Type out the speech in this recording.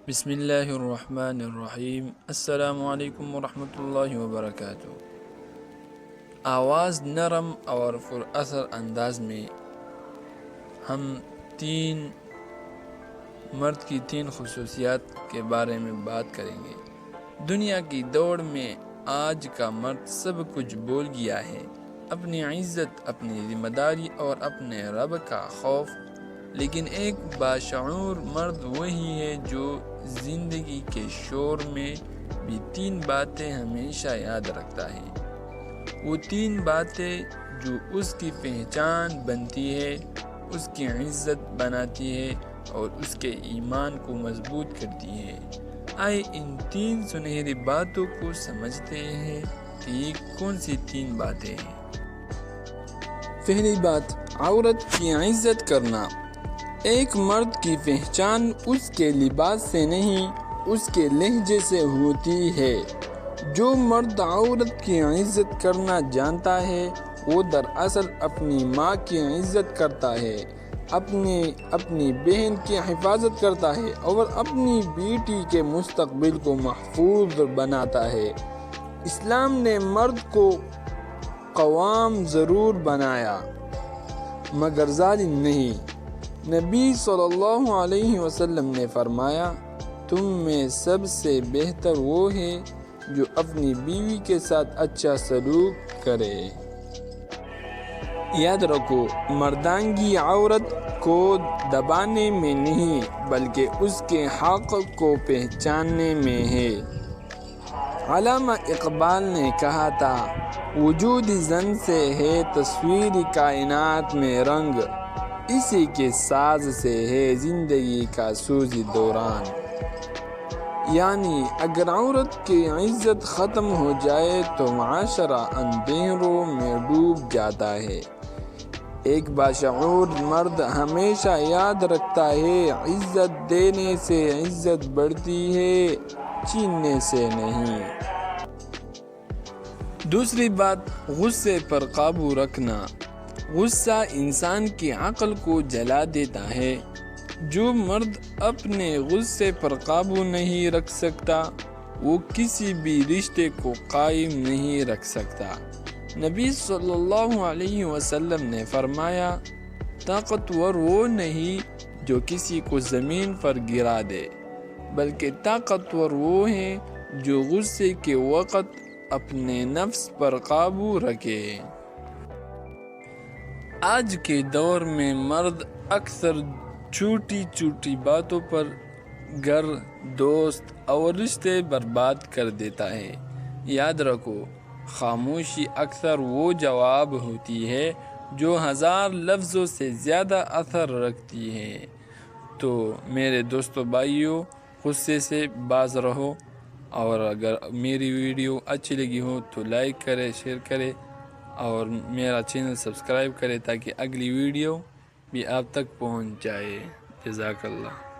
بسم اللہ الرحمن الرحیم۔ السلام علیکم ورحمۃ اللہ وبرکاتہ۔ آواز نرم اور پر اثر انداز میں ہم مرد کی تین خصوصیات کے بارے میں بات کریں گے۔ دنیا کی دوڑ میں آج کا مرد سب کچھ بھول گیا ہے، اپنی عزت، اپنی ذمہ داری اور اپنے رب کا خوف، لیکن ایک باشعور مرد وہی ہے جو زندگی کے شور میں بھی تین باتیں ہمیشہ یاد رکھتا ہے۔ وہ تین باتیں جو اس کی پہچان بنتی ہے، اس کی عزت بناتی ہے اور اس کے ایمان کو مضبوط کرتی ہے۔ آئے ان تین سنہری باتوں کو سمجھتے ہیں کہ یہ کون سی تین باتیں ہیں۔ پہلی بات، عورت کی عزت کرنا۔ ایک مرد کی پہچان اس کے لباس سے نہیں، اس کے لہجے سے ہوتی ہے۔ جو مرد عورت کی عزت کرنا جانتا ہے، وہ دراصل اپنی ماں کی عزت کرتا ہے، اپنی بہن کی حفاظت کرتا ہے اور اپنی بیٹی کے مستقبل کو محفوظ بناتا ہے۔ اسلام نے مرد کو قوام ضرور بنایا، مگر ظالم نہیں۔ نبی صلی اللہ علیہ وسلم نے فرمایا، تم میں سب سے بہتر وہ ہے جو اپنی بیوی کے ساتھ اچھا سلوک کرے۔ یاد رکھو، مردانگی عورت کو دبانے میں نہیں بلکہ اس کے حق کو پہچاننے میں ہے۔ علامہ اقبال نے کہا تھا، وجود زن سے ہے تصویر کائنات میں رنگ، اسی کے ساز سے ہے زندگی کا سوز دوران۔ یعنی اگر عورت کی عزت ختم ہو جائے تو معاشرہ اندھیروں میں ڈوب جاتا ہے۔ ایک باشعور مرد ہمیشہ یاد رکھتا ہے، عزت دینے سے عزت بڑھتی ہے، چھیننے سے نہیں۔ دوسری بات، غصے پر قابو رکھنا۔ غصہ انسان کی عقل کو جلا دیتا ہے۔ جو مرد اپنے غصے پر قابو نہیں رکھ سکتا، وہ کسی بھی رشتے کو قائم نہیں رکھ سکتا۔ نبی صلی اللہ علیہ وسلم نے فرمایا، طاقتور وہ نہیں جو کسی کو زمین پر گرا دے، بلکہ طاقتور وہ ہے جو غصے کے وقت اپنے نفس پر قابو رکھے۔ آج کے دور میں مرد اکثر چھوٹی چھوٹی باتوں پر گھر، دوست اور رشتے برباد کر دیتا ہے۔ یاد رکھو، خاموشی اکثر وہ جواب ہوتی ہے جو 1000 لفظوں سے زیادہ اثر رکھتی ہے۔ تو میرے دوستو بھائیو، غصے سے باز رہو، اور اگر میری ویڈیو اچھی لگی ہو تو لائک کرے، شیئر کرے اور میرا چینل سبسکرائب کرے تاکہ اگلی ویڈیو بھی آپ تک پہنچ جائے۔ جزاک اللہ۔